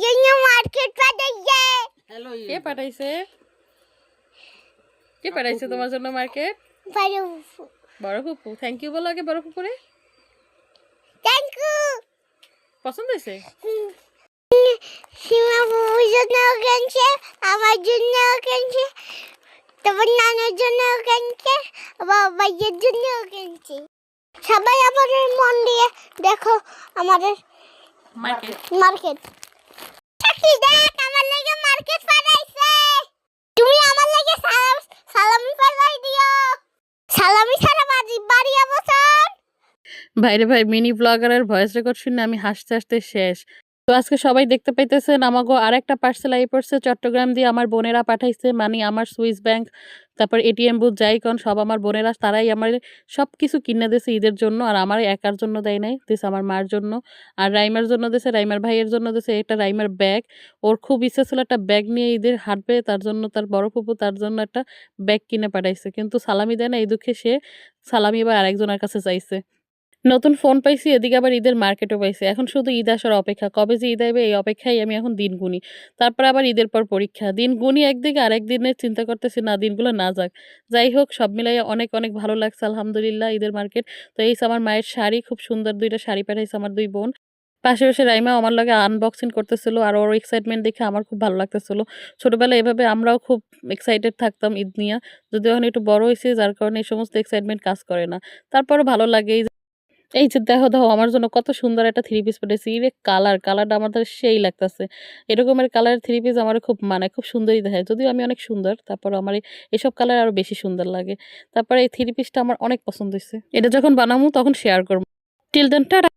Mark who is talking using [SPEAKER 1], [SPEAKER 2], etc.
[SPEAKER 1] জন্য মার্কেট পাঠাইছে।
[SPEAKER 2] হ্যালো
[SPEAKER 3] কে পাঠাইছে? কে পাঠাইছে তোমার জন্য মার্কেট? বড় ফুপু। থ্যাংক ইউ বলো আগে বড় ফুপুরে।
[SPEAKER 1] Thank you.
[SPEAKER 3] পছন্দ হয়েছে?
[SPEAKER 1] সীমা বাবুর জন্য কিনছে, আমার জন্য কিনছে, তোমার নানার জন্য কিনছে, বাবার জন্য কিনছে। সবাই আমাদের মন দিয়ে দেখো আমাদের
[SPEAKER 3] মার্কেট।
[SPEAKER 1] মার্কেট। চাচি দেখ আমার লাগি মার্কেট পাঠাইছে। তুমি আমার লাগি সালামি পাঠাই দিও। সালামি ছাড়া বাড়ি অবসর।
[SPEAKER 3] ভাইরে ভাই, মিনি ব্লগারের ভয়েস রেকর্ড শুনে আমি হাসতে হাসতে শেষ। তো আজকে সবাই দেখতে পাইতেছেন আমাগো আরেকটা পার্সেল আই পড়ছে চট্টগ্রাম দিয়ে। আমার বোনেরা পাঠাইছে, মানে আমার সুইস ব্যাংক, তারপর এটিএম বুথ যাই কোন সব আমার বোনেরা, তারাই আমার সব কিছু কিনে দিয়েছে ঈদের জন্য। আর আমার একার জন্য দেয় নাই, দিয়েছে আমার মার জন্য, আর রাইমার জন্য দিয়েছে, রাইমার ভাইয়ের জন্য দিয়েছে একটা রাইমার ব্যাগ। ওর খুব ইচ্ছা ছিল একটা ব্যাগ নিয়ে ঈদের হাঁটবে, তার জন্য তার বড় ফুপু তার জন্য একটা ব্যাগ কিনে পাঠাইছে, কিন্তু সালামি দেয় না। এই দুঃখে সে সালামি এবার আরেকজনের কাছে চাইছে। নতুন ফোন পাইছি, এদিকে আবার ঈদের মার্কেটও পাইছি। এখন শুধু ঈদ আসার অপেক্ষা, কবে যে ঈদ আইবে এই অপেক্ষায় আমি এখন দিন গুনি। তারপর আবার ঈদের পর পরীক্ষা, দিন গুনি একদিকে, আর একদিনের চিন্তা করতেছি না দিনগুলো না যাক। যাই হোক, সব মিলাই অনেক অনেক ভালো লাগছে আলহামদুলিল্লাহ ঈদের মার্কেট। তো এই আমার মায়ের শাড়ি, খুব সুন্দর দুইটা শাড়ি পাঠাইছে আমার দুই বোন। পাশে পাশে রাইমা আমার লাগে আনবক্সিং করতেছিল, আর ওর এক্সাইটমেন্ট দেখে আমার খুব ভালো লাগতেছিল। ছোটবেলায় এভাবে আমরাও খুব এক্সাইটেড থাকতাম ঈদ নিয়ে, যদিও এখন একটু বড় হয়েছে যার কারণে এই সমস্ত এক্সাইটমেন্ট কাজ করে না। তারপরও ভালো লাগে। এই যে দেখো দেখো আমার জন্য কত সুন্দর একটা থ্রি পিস পেটেছি রে। কালারটা আমাদের সেই লাগতেছে। এরকমের কালার থ্রি পিস আমার খুব মানে খুব সুন্দরই দেখায়, যদিও আমি অনেক সুন্দর, তারপর আমার এসব কালার আরো বেশি সুন্দর লাগে। তারপরে এই থ্রি পিসটা আমার অনেক পছন্দ হয়েছে। এটা যখন বানাবো তখন শেয়ার করবো। Till then tata.